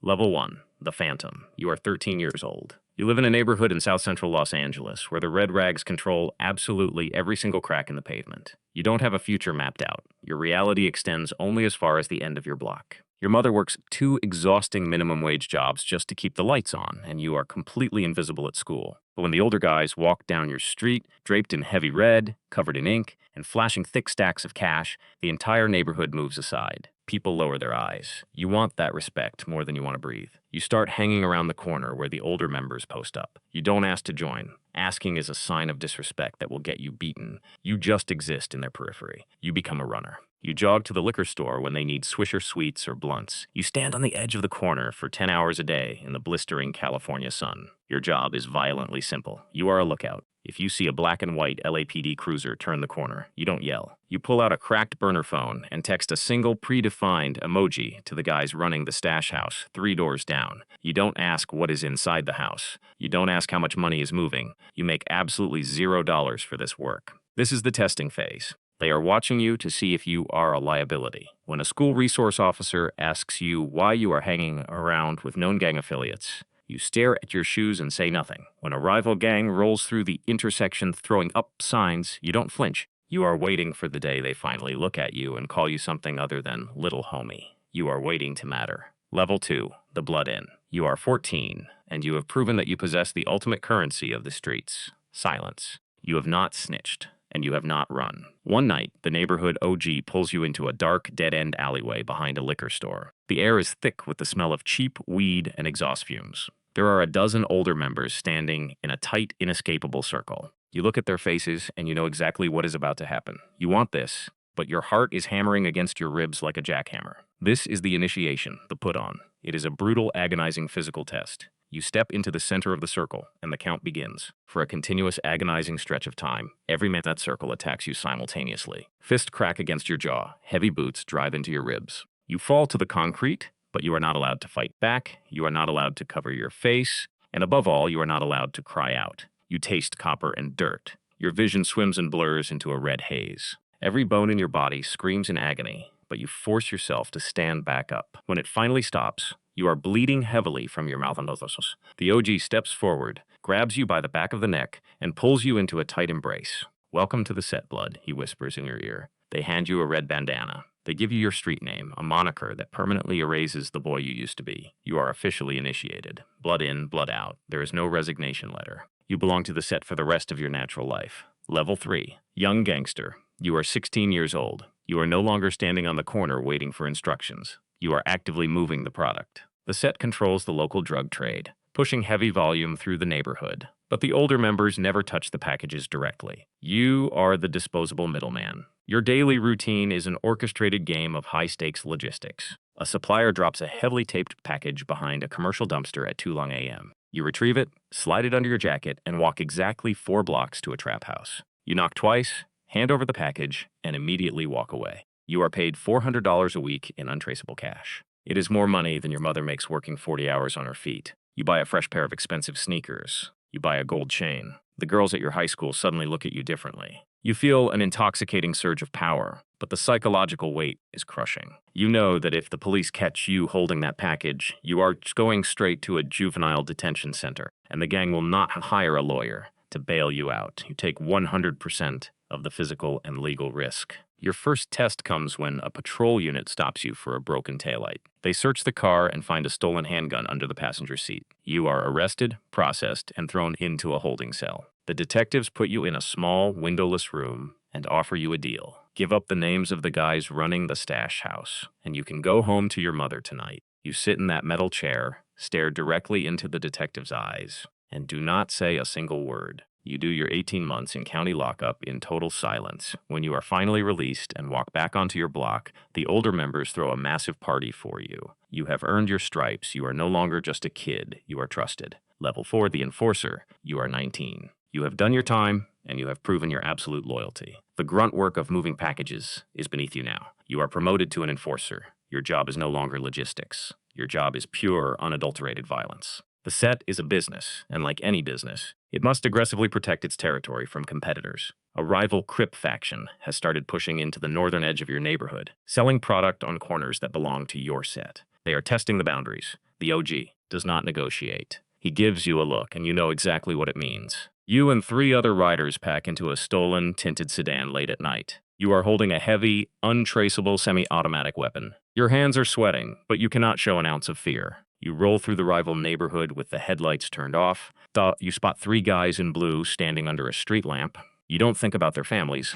Level 1, The Phantom. You are 13 years old. You live in a neighborhood in South Central Los Angeles where the red rags control absolutely every single crack in the pavement. You don't have a future mapped out. Your reality extends only as far as the end of your block. Your mother works two exhausting minimum wage jobs just to keep the lights on, and you are completely invisible at school. But when the older guys walk down your street, draped in heavy red, covered in ink, and flashing thick stacks of cash, the entire neighborhood moves aside. People lower their eyes. You want that respect more than you want to breathe. You start hanging around the corner where the older members post up. You don't ask to join. Asking is a sign of disrespect that will get you beaten. You just exist in their periphery. You become a runner. You jog to the liquor store when they need Swisher Sweets or blunts. You stand on the edge of the corner for 10 hours a day in the blistering California sun. Your job is violently simple. You are a lookout. If you see a black and white LAPD cruiser turn the corner, you don't yell. You pull out a cracked burner phone and text a single predefined emoji to the guys running the stash house 3 doors down. You don't ask what is inside the house. You don't ask how much money is moving. You make absolutely $0 for this work. This is the testing phase. They are watching you to see if you are a liability. When a school resource officer asks you why you are hanging around with known gang affiliates, you stare at your shoes and say nothing. When a rival gang rolls through the intersection throwing up signs, you don't flinch. You are waiting for the day they finally look at you and call you something other than little homie. You are waiting to matter. Level 2, The Blood Inn. You are 14, and you have proven that you possess the ultimate currency of the streets: silence. You have not snitched, and you have not run. One night, the neighborhood OG pulls you into a dark, dead-end alleyway behind a liquor store. The air is thick with the smell of cheap weed and exhaust fumes. There are a dozen older members standing in a tight, inescapable circle. You look at their faces, and you know exactly what is about to happen. You want this, but your heart is hammering against your ribs like a jackhammer. This is the initiation, the put-on. It is a brutal, agonizing physical test. You step into the center of the circle, and the count begins. For a continuous, agonizing stretch of time, every man in that circle attacks you simultaneously. Fists crack against your jaw. Heavy boots drive into your ribs. You fall to the concrete, but you are not allowed to fight back. You are not allowed to cover your face. And above all, you are not allowed to cry out. You taste copper and dirt. Your vision swims and blurs into a red haze. Every bone in your body screams in agony, but you force yourself to stand back up. When it finally stops, you are bleeding heavily from your mouth and nose. The OG steps forward, grabs you by the back of the neck, and pulls you into a tight embrace. "Welcome to the set, blood," he whispers in your ear. They hand you a red bandana. They give you your street name, a moniker that permanently erases the boy you used to be. You are officially initiated. Blood in, blood out. There is no resignation letter. You belong to the set for the rest of your natural life. Level 3, Young Gangster. You are 16 years old. You are no longer standing on the corner waiting for instructions. You are actively moving the product. The set controls the local drug trade, pushing heavy volume through the neighborhood. But the older members never touch the packages directly. You are the disposable middleman. Your daily routine is an orchestrated game of high-stakes logistics. A supplier drops a heavily taped package behind a commercial dumpster at 2 a.m. You retrieve it, slide it under your jacket, and walk exactly 4 blocks to a trap house. You knock twice, hand over the package, and immediately walk away. You are paid $400 a week in untraceable cash. It is more money than your mother makes working 40 hours on her feet. You buy a fresh pair of expensive sneakers. You buy a gold chain. The girls at your high school suddenly look at you differently. You feel an intoxicating surge of power, but the psychological weight is crushing. You know that if the police catch you holding that package, you are going straight to a juvenile detention center, and the gang will not hire a lawyer to bail you out. You take 100% of the physical and legal risk. Your first test comes when a patrol unit stops you for a broken taillight. They search the car and find a stolen handgun under the passenger seat. You are arrested, processed, and thrown into a holding cell. The detectives put you in a small, windowless room and offer you a deal. Give up the names of the guys running the stash house, and you can go home to your mother tonight. You sit in that metal chair, stare directly into the detective's eyes, and do not say a single word. You do your 18 months in county lockup in total silence. When you are finally released and walk back onto your block, the older members throw a massive party for you. You have earned your stripes. You are no longer just a kid. You are trusted. Level 4, The Enforcer. You are 19. You have done your time, and you have proven your absolute loyalty. The grunt work of moving packages is beneath you now. You are promoted to an enforcer. Your job is no longer logistics. Your job is pure, unadulterated violence. The set is a business, and like any business, it must aggressively protect its territory from competitors. A rival Crip faction has started pushing into the northern edge of your neighborhood, selling product on corners that belong to your set. They are testing the boundaries. The OG does not negotiate. He gives you a look, and you know exactly what it means. You and 3 other riders pack into a stolen, tinted sedan late at night. You are holding a heavy, untraceable semi-automatic weapon. Your hands are sweating, but you cannot show an ounce of fear. You roll through the rival neighborhood with the headlights turned off. You spot 3 guys in blue standing under a street lamp. You don't think about their families.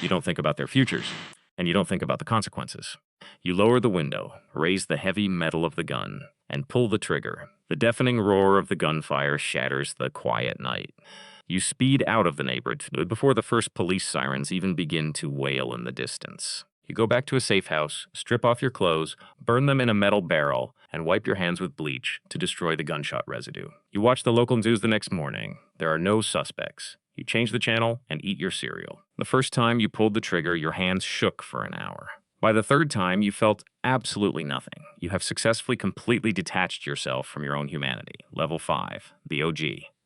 You don't think about their futures. And you don't think about the consequences. You lower the window, raise the heavy metal of the gun, and pull the trigger. The deafening roar of the gunfire shatters the quiet night. You speed out of the neighborhood before the first police sirens even begin to wail in the distance. You go back to a safe house, strip off your clothes, burn them in a metal barrel, and wipe your hands with bleach to destroy the gunshot residue. You watch the local news the next morning. There are no suspects. You change the channel and eat your cereal. The first time you pulled the trigger, your hands shook for an hour. By the third time, you felt absolutely nothing. You have successfully completely detached yourself from your own humanity. Level 5, the OG.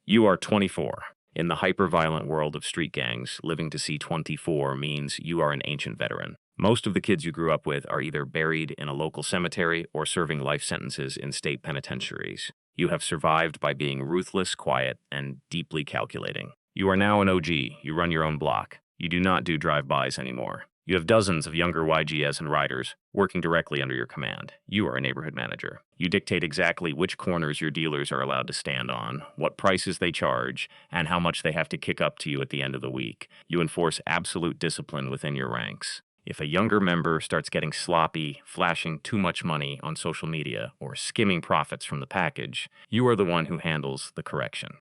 You are 24. In the hyper-violent world of street gangs, living to see 24 means you are an ancient veteran. Most of the kids you grew up with are either buried in a local cemetery or serving life sentences in state penitentiaries. You have survived by being ruthless, quiet, and deeply calculating. You are now an OG. You run your own block. You do not do drive-bys anymore. You have dozens of younger YGs and riders working directly under your command. You are a neighborhood manager. You dictate exactly which corners your dealers are allowed to stand on, what prices they charge, and how much they have to kick up to you at the end of the week. You enforce absolute discipline within your ranks. If a younger member starts getting sloppy, flashing too much money on social media, or skimming profits from the package, you are the one who handles the correction.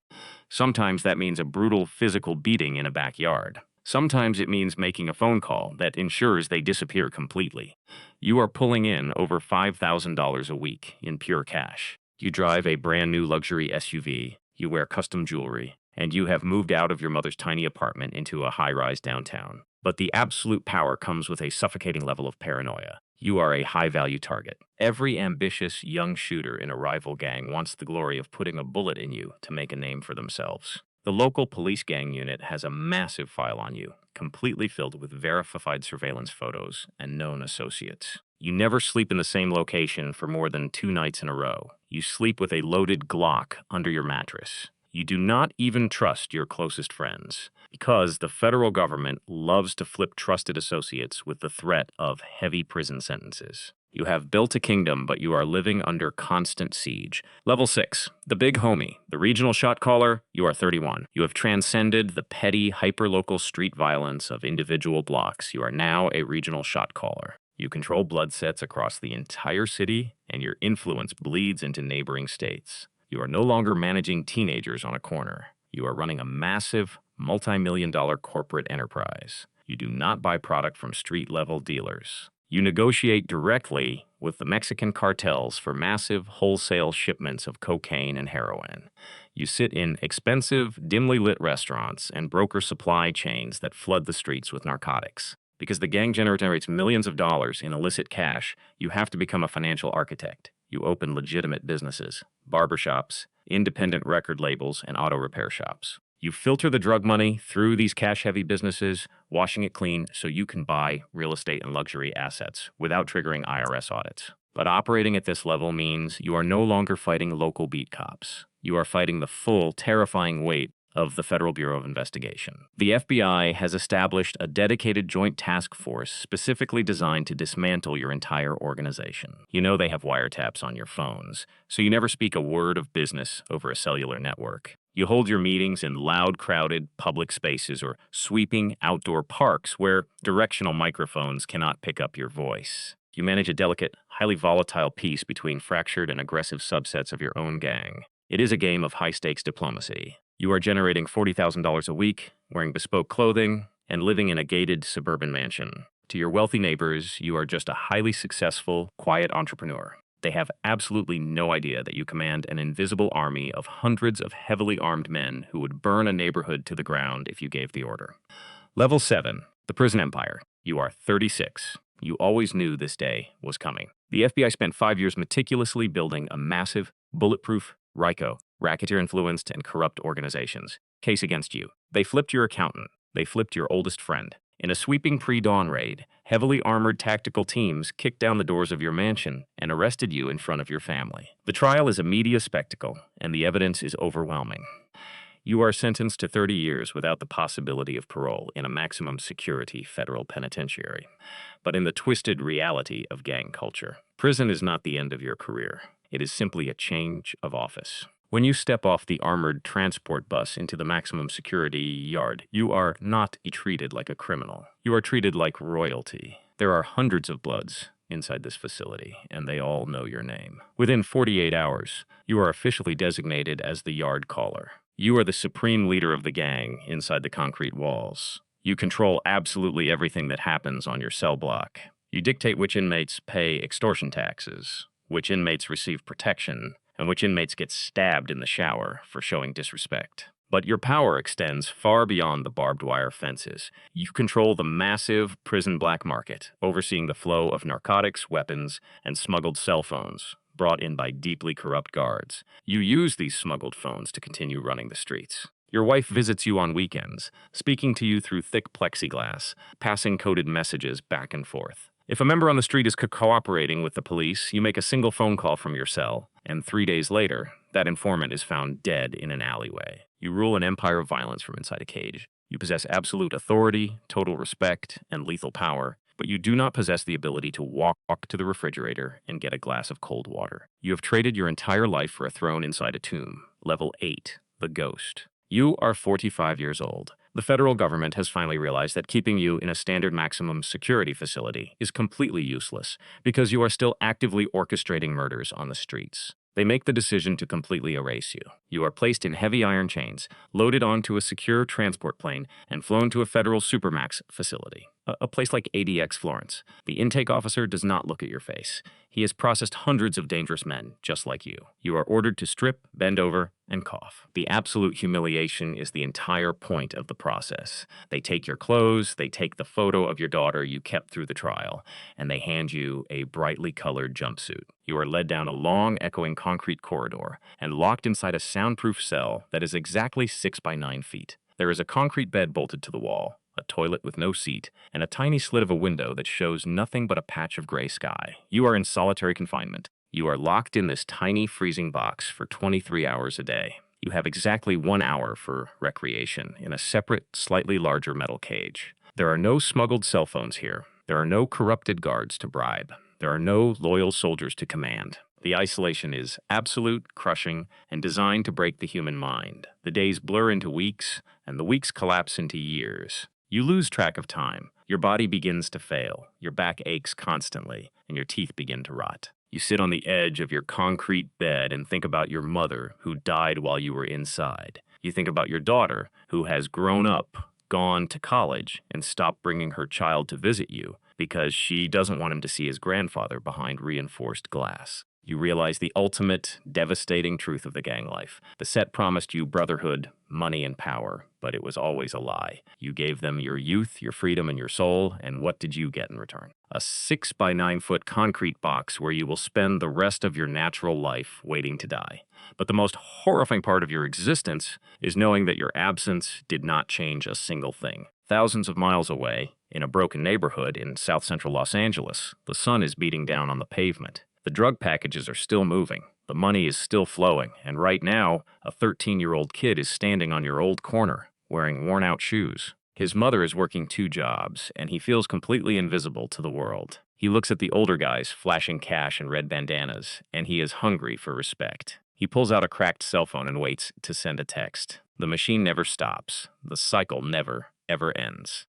Sometimes that means a brutal physical beating in a backyard. Sometimes it means making a phone call that ensures they disappear completely. You are pulling in over $5,000 a week in pure cash. You drive a brand new luxury SUV, you wear custom jewelry, and you have moved out of your mother's tiny apartment into a high-rise downtown. But the absolute power comes with a suffocating level of paranoia. You are a high-value target. Every ambitious young shooter in a rival gang wants the glory of putting a bullet in you to make a name for themselves. The local police gang unit has a massive file on you, completely filled with verified surveillance photos and known associates. You never sleep in the same location for more than 2 nights in a row. You sleep with a loaded Glock under your mattress. You do not even trust your closest friends, because the federal government loves to flip trusted associates with the threat of heavy prison sentences. You have built a kingdom, but you are living under constant siege. Level 6, the big homie, the regional shot caller. You are 31. You have transcended the petty, hyperlocal street violence of individual blocks. You are now a regional shot caller. You control blood sets across the entire city, and your influence bleeds into neighboring states. You are no longer managing teenagers on a corner. You are running a massive, multi-million-dollar corporate enterprise. You do not buy product from street-level dealers. You negotiate directly with the Mexican cartels for massive wholesale shipments of cocaine and heroin. You sit in expensive, dimly lit restaurants and broker supply chains that flood the streets with narcotics. Because the gang generates millions of dollars in illicit cash, you have to become a financial architect. You open legitimate businesses, barbershops, independent record labels, and auto repair shops. You filter the drug money through these cash-heavy businesses, washing it clean so you can buy real estate and luxury assets without triggering IRS audits. But operating at this level means you are no longer fighting local beat cops. You are fighting the full, terrifying weight of the Federal Bureau of Investigation. The FBI has established a dedicated joint task force specifically designed to dismantle your entire organization. You know they have wiretaps on your phones, so you never speak a word of business over a cellular network. You hold your meetings in loud, crowded public spaces or sweeping outdoor parks where directional microphones cannot pick up your voice. You manage a delicate, highly volatile peace between fractured and aggressive subsets of your own gang. It is a game of high-stakes diplomacy. You are generating $40,000 a week, wearing bespoke clothing, and living in a gated suburban mansion. To your wealthy neighbors, you are just a highly successful, quiet entrepreneur. They have absolutely no idea that you command an invisible army of hundreds of heavily armed men who would burn a neighborhood to the ground if you gave the order. Level 7, the prison empire. You are 36. You always knew this day was coming. The FBI spent 5 years meticulously building a massive, bulletproof RICO, racketeer-influenced and corrupt organizations, case against you. They flipped your accountant. They flipped your oldest friend. In a sweeping pre-dawn raid, Heavily armored tactical teams kicked down the doors of your mansion and arrested you in front of your family. The trial is a media spectacle, and the evidence is overwhelming. You are sentenced to 30 years without the possibility of parole in a maximum security federal penitentiary. But in the twisted reality of gang culture, prison is not the end of your career. It is simply a change of office. When you step off the armored transport bus into the maximum security yard, you are not treated like a criminal. You are treated like royalty. There are hundreds of Bloods inside this facility, and they all know your name. Within 48 hours, you are officially designated as the yard caller. You are the supreme leader of the gang inside the concrete walls. You control absolutely everything that happens on your cell block. You dictate which inmates pay extortion taxes, which inmates receive protection, and which inmates get stabbed in the shower for showing disrespect. But your power extends far beyond the barbed wire fences. You control the massive prison black market, overseeing the flow of narcotics, weapons, and smuggled cell phones brought in by deeply corrupt guards. You use these smuggled phones to continue running the streets. Your wife visits you on weekends, speaking to you through thick plexiglass, passing coded messages back and forth. If a member on the street is cooperating with the police, you make a single phone call from your cell, and 3 days later, that informant is found dead in an alleyway. You rule an empire of violence from inside a cage. You possess absolute authority, total respect, and lethal power, but you do not possess the ability to walk to the refrigerator and get a glass of cold water. You have traded your entire life for a throne inside a tomb. Level 8, the Ghost. You are 45 years old. The federal government has finally realized that keeping you in a standard maximum security facility is completely useless because you are still actively orchestrating murders on the streets. They make the decision to completely erase you. You are placed in heavy iron chains, loaded onto a secure transport plane, and flown to a federal supermax facility, a place like ADX Florence. The intake officer does not look at your face. He has processed hundreds of dangerous men just like you. You are ordered to strip, bend over, and cough. The absolute humiliation is the entire point of the process. They take your clothes, they take the photo of your daughter you kept through the trial, and they hand you a brightly colored jumpsuit. You are led down a long, echoing concrete corridor and locked inside a soundproof cell that is exactly 6 by 9 feet. There is a concrete bed bolted to the wall, a toilet with no seat, and a tiny slit of a window that shows nothing but a patch of gray sky. You are in solitary confinement. You are locked in this tiny freezing box for 23 hours a day. You have exactly 1 hour for recreation in a separate, slightly larger metal cage. There are no smuggled cell phones here. There are no corrupted guards to bribe. There are no loyal soldiers to command. The isolation is absolute, crushing, and designed to break the human mind. The days blur into weeks, and the weeks collapse into years. You lose track of time. Your body begins to fail. Your back aches constantly, and your teeth begin to rot. You sit on the edge of your concrete bed and think about your mother, who died while you were inside. You think about your daughter, who has grown up, gone to college, and stopped bringing her child to visit you because she doesn't want him to see his grandfather behind reinforced glass. You realize the ultimate, devastating truth of the gang life. The set promised you brotherhood, money, and power, but it was always a lie. You gave them your youth, your freedom, and your soul, and what did you get in return? A 6 by 9 foot concrete box where you will spend the rest of your natural life waiting to die. But the most horrifying part of your existence is knowing that your absence did not change a single thing. Thousands of miles away, in a broken neighborhood in south central Los Angeles, the sun is beating down on the pavement. The drug packages are still moving, the money is still flowing, and right now, a 13-year-old kid is standing on your old corner, wearing worn-out shoes. His mother is working 2 jobs, and he feels completely invisible to the world. He looks at the older guys flashing cash and red bandanas, and he is hungry for respect. He pulls out a cracked cell phone and waits to send a text. The machine never stops. The cycle never, ever ends.